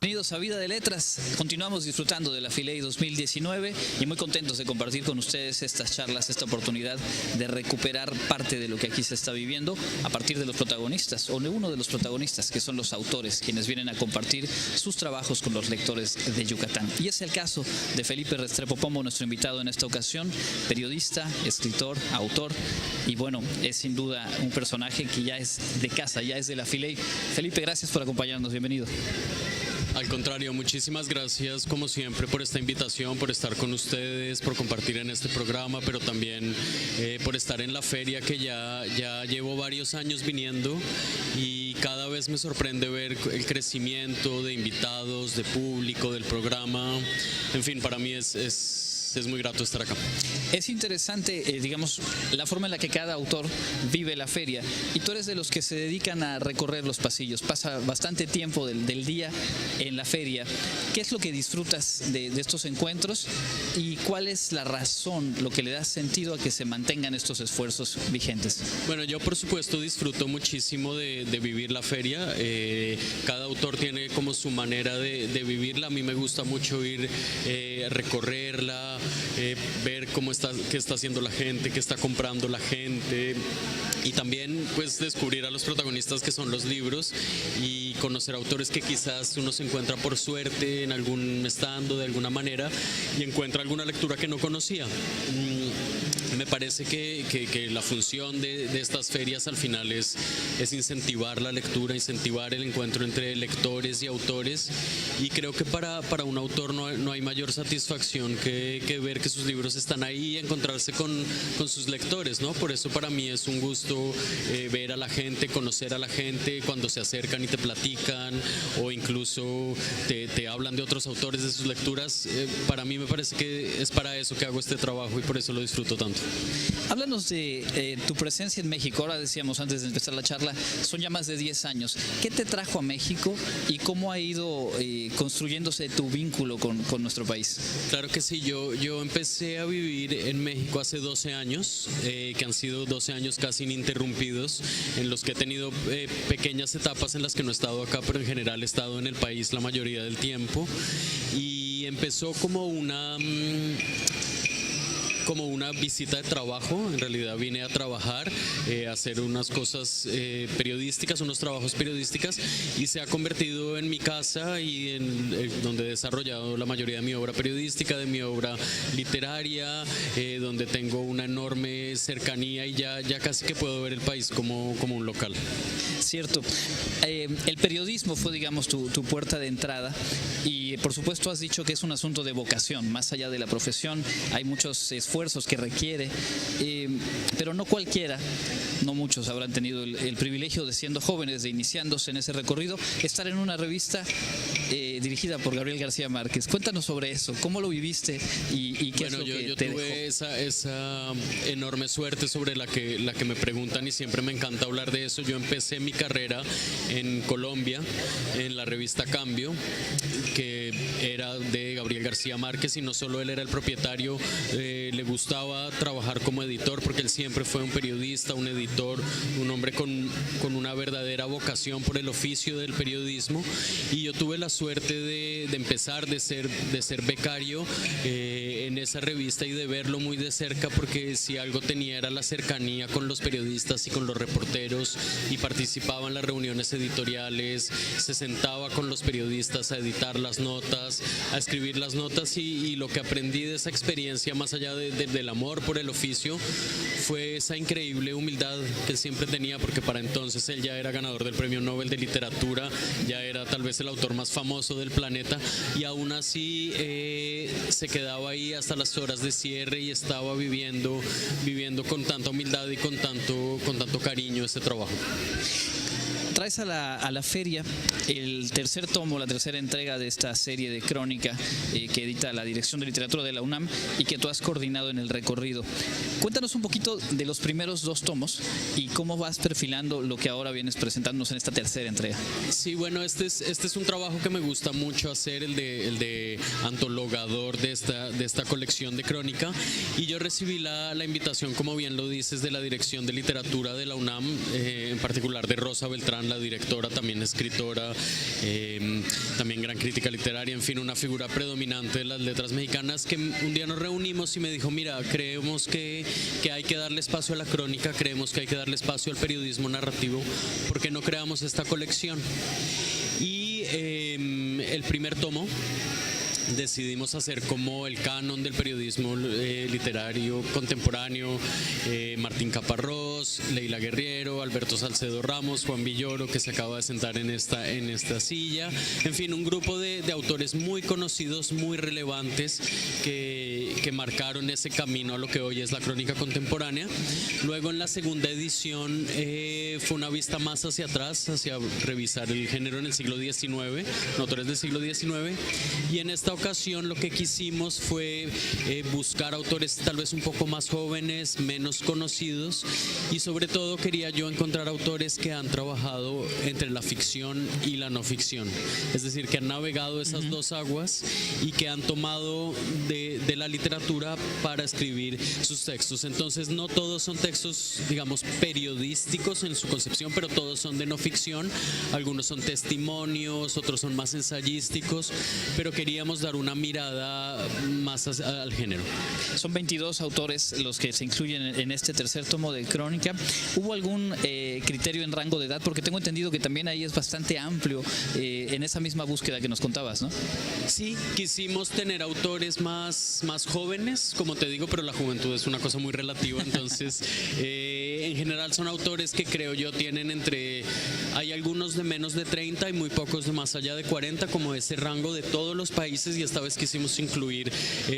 Bienvenidos a Vida de Letras. Continuamos disfrutando de la Filey 2019 y muy contentos de compartir con ustedes estas charlas, esta oportunidad de recuperar parte de lo que aquí se está viviendo a partir de los protagonistas o de uno de los protagonistas, que son los autores, quienes vienen a compartir sus trabajos con los lectores de Yucatán. Y es el caso de Felipe Restrepo Pombo, nuestro invitado en esta ocasión, periodista, escritor, autor, y bueno, es sin duda un personaje que ya es de casa, ya es de la Filey. Felipe, gracias por acompañarnos, bienvenido. Al contrario, muchísimas gracias como siempre por esta invitación, por estar con ustedes, por compartir en este programa, pero también por estar en la feria que ya llevo varios años viniendo y cada vez me sorprende ver el crecimiento de invitados, de público, del programa. En fin, para mí es muy grato estar acá. Es interesante, digamos, la forma en la que cada autor vive la feria, y tú eres de los que se dedican a recorrer los pasillos, pasa bastante tiempo del día en la feria. ¿Qué es lo que disfrutas de estos encuentros y cuál es la razón, lo que le da sentido a que se mantengan estos esfuerzos vigentes? Bueno, yo por supuesto disfruto muchísimo de vivir la feria. Cada autor tiene como su manera de vivirla. A mí me gusta mucho ir a recorrerla, ver qué está haciendo la gente, qué está comprando la gente, y también pues descubrir a los protagonistas que son los libros y conocer autores que quizás uno se encuentra por suerte en algún stand de alguna manera y encuentra alguna lectura que no conocía. Me parece que la función de estas ferias al final es incentivar la lectura, incentivar el encuentro entre lectores y autores, y creo que para un autor no hay mayor satisfacción que ver que sus libros están ahí y encontrarse con sus lectores, ¿no? Por eso para mí es un gusto ver a la gente, conocer a la gente cuando se acercan y te platican o incluso te hablan de otros autores, de sus lecturas. Para mí me parece que es para eso que hago este trabajo y por eso lo disfruto tanto. Háblanos de tu presencia en México. Ahora decíamos antes de empezar la charla, son ya más de 10 años. ¿Qué te trajo a México y cómo ha ido construyéndose tu vínculo con nuestro país? Claro que sí, yo empecé a vivir en México hace 12 años, que han sido 12 años casi ininterrumpidos, en los que he tenido pequeñas etapas en las que no he estado acá, pero en general he estado en el país la mayoría del tiempo, y empezó como una visita de trabajo. En realidad vine a trabajar, a hacer unas cosas periodísticas, unos trabajos periodísticos, y se ha convertido en mi casa y en donde he desarrollado la mayoría de mi obra periodística, de mi obra literaria, donde tengo una enorme cercanía y ya casi que puedo ver el país como un local. Cierto. El periodismo fue, digamos, tu puerta de entrada, y por supuesto has dicho que es un asunto de vocación, más allá de la profesión. Hay muchos esfuerzos que requiere, pero no cualquiera, no muchos habrán tenido el privilegio de, siendo jóvenes, de iniciándose en ese recorrido, estar en una revista dirigida por Gabriel García Márquez. Cuéntanos sobre eso, ¿cómo lo viviste y qué es lo que yo te tuve dejó? esa enorme suerte sobre la que me preguntan, y siempre me encanta hablar de eso. Yo empecé mi carrera en Colombia, en la revista Cambio, que era de Gabriel García Márquez, y no solo él era el propietario, le gustaba trabajar como editor porque él siempre fue un periodista, un editor, un hombre con una verdadera vocación por el oficio del periodismo, y yo tuve la suerte de empezar, de ser becario en esa revista y de verlo muy de cerca, porque si algo tenía era la cercanía con los periodistas y con los reporteros, y participaba en las reuniones editoriales, se sentaba con los periodistas a editar las notas, a escribir las notas, y lo que aprendí de esa experiencia, más allá del amor por el oficio, fue esa increíble humildad que él siempre tenía, porque para entonces él ya era ganador del Premio Nobel de Literatura, ya era tal vez el autor más famoso del planeta, y aún así se quedaba ahí hasta las horas de cierre y estaba viviendo con tanta humildad y con tanto cariño este trabajo. Traes a la feria el tercer tomo, la tercera entrega de esta serie de crónica que edita la Dirección de Literatura de la UNAM y que tú has coordinado en el recorrido. Cuéntanos un poquito de los primeros 2 tomos y cómo vas perfilando lo que ahora vienes presentándonos en esta tercera entrega. Sí, bueno, este es un trabajo que me gusta mucho hacer, el de antologador de esta colección de crónica, y yo recibí la invitación, como bien lo dices, de la Dirección de Literatura de la UNAM, en particular de Rosa Beltrán, Beltrán, la directora, también escritora, también gran crítica literaria, en fin, una figura predominante de las letras mexicanas, que un día nos reunimos y me dijo, mira, creemos que hay que darle espacio a la crónica, creemos que hay que darle espacio al periodismo narrativo, ¿por qué no creamos esta colección? Y el primer tomo decidimos hacer como el canon del periodismo literario contemporáneo, Martín Caparrós, Leila Guerriero, Alberto Salcedo Ramos, Juan Villoro, que se acaba de sentar en esta silla, en fin, un grupo de autores muy conocidos, muy relevantes, que marcaron ese camino a lo que hoy es la crónica contemporánea. Luego, en la segunda edición, fue una vista más hacia atrás, hacia revisar el género en el siglo XIX, autores del siglo XIX, y en esta ocasión lo que quisimos fue buscar autores tal vez un poco más jóvenes, menos conocidos, y sobre todo quería yo encontrar autores que han trabajado entre la ficción y la no ficción, es decir, que han navegado esas dos aguas y que han tomado de la literatura para escribir sus textos. Entonces, no todos son textos, digamos, periodísticos en su concepción, pero todos son de no ficción, algunos son testimonios, otros son más ensayísticos, pero queríamos dar una mirada más al género. Son 22 autores los que se incluyen en este tercer tomo de Crónica. ¿Hubo algún criterio en rango de edad? Porque tengo entendido que también ahí es bastante amplio en esa misma búsqueda que nos contabas, ¿no? Sí, quisimos tener autores más jóvenes, como te digo, pero la juventud es una cosa muy relativa, entonces en general son autores que creo yo tienen hay algunos de menos de 30 y muy pocos de más allá de 40, como ese rango de todos los países, y esta vez quisimos incluir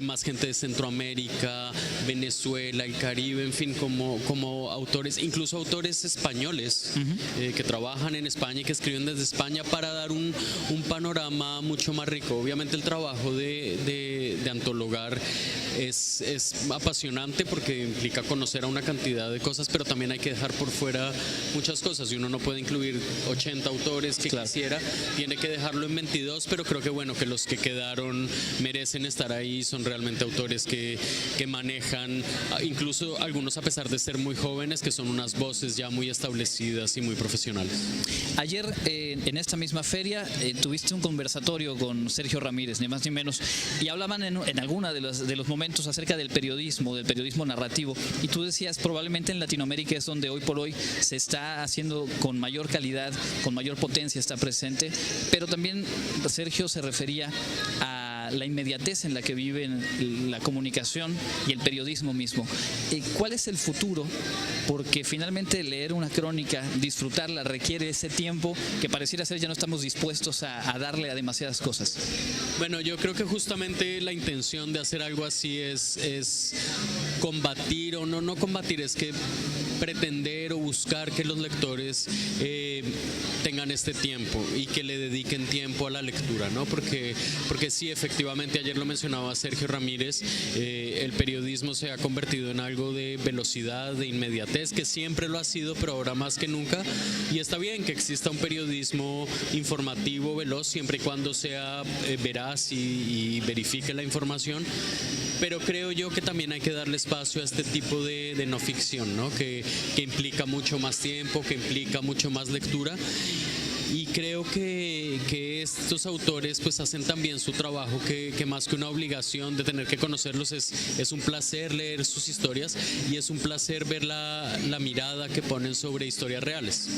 más gente de Centroamérica, Venezuela, el Caribe, en fin, como autores, incluso autores españoles que trabajan en España y que escriben desde España, para dar un panorama mucho más rico. Obviamente el trabajo de antologar es apasionante porque implica conocer a una cantidad de cosas, pero también hay que dejar por fuera muchas cosas, y uno no puede incluir 80 autores que quisiera, tiene que dejarlo en 22, pero creo que bueno, que los que quedaron merecen estar ahí, son realmente autores que manejan, incluso algunos a pesar de ser muy jóvenes, que son unas voces ya muy establecidas y muy profesionales. Ayer en esta misma feria tuviste un conversatorio con Sergio Ramírez, ni más ni menos, y hablaban en alguna de los momentos acerca del periodismo narrativo, y tú decías, probablemente en Latinoamérica es donde hoy por hoy se está haciendo con mayor calidad, con mayor potencia, está presente, pero también Sergio se refería a la inmediatez en la que viven la comunicación y el periodismo mismo. ¿Cuál es el futuro? Porque finalmente leer una crónica, disfrutarla, requiere ese tiempo que pareciera ser ya no estamos dispuestos a darle a demasiadas cosas. Bueno, yo creo que justamente la intención de hacer algo así es combatir, o no combatir, es que pretender o buscar que los lectores tengan este tiempo y que le dediquen tiempo a la lectura, ¿no? Porque sí, efectivamente, ayer lo mencionaba Sergio Ramírez, el periodismo se ha convertido en algo de velocidad, de inmediatez, que siempre lo ha sido, pero ahora más que nunca, y está bien que exista un periodismo informativo, veloz, siempre y cuando sea veraz y verifique la información, pero creo yo que también hay que darle espacio a este tipo de no ficción, ¿no? Que implica mucho más tiempo, que implica mucho más lectura. Y creo que estos autores pues hacen también su trabajo, que más que una obligación de tener que conocerlos, es un placer leer sus historias, y es un placer ver la mirada que ponen sobre historias reales.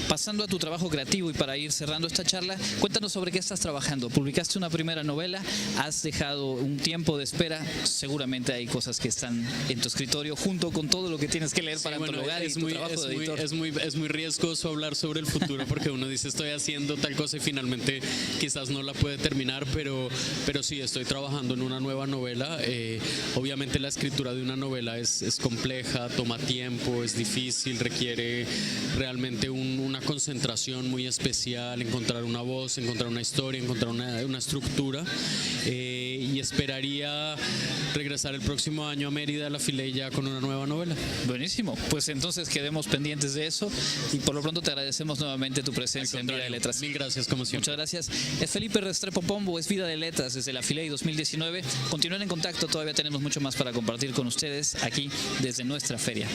Pasando a tu trabajo creativo y para ir cerrando esta charla, cuéntanos sobre qué estás trabajando. Publicaste una primera novela, has dejado un tiempo de espera, seguramente hay cosas que están en tu escritorio junto con todo lo que tienes que leer para antologar y tu trabajo de editor. Es muy riesgoso hablar sobre el futuro, porque uno dice estoy haciendo tal cosa y finalmente quizás no la puede terminar, pero sí, estoy trabajando en una nueva novela. Obviamente la escritura de una novela es compleja, toma tiempo, es difícil, requiere realmente una concentración muy especial, encontrar una voz, encontrar una historia, encontrar una estructura, y esperaría regresar el próximo año a Mérida, a la Filey, ya con una nueva novela. Buenísimo, pues entonces quedemos pendientes de eso, y por lo pronto te agradecemos nuevamente tu presencia en Vida de Letras. Mil gracias, como siempre. Muchas gracias. Es Felipe Restrepo Pombo, es Vida de Letras desde la Filey 2019. Continúen en contacto, todavía tenemos mucho más para compartir con ustedes aquí desde nuestra feria.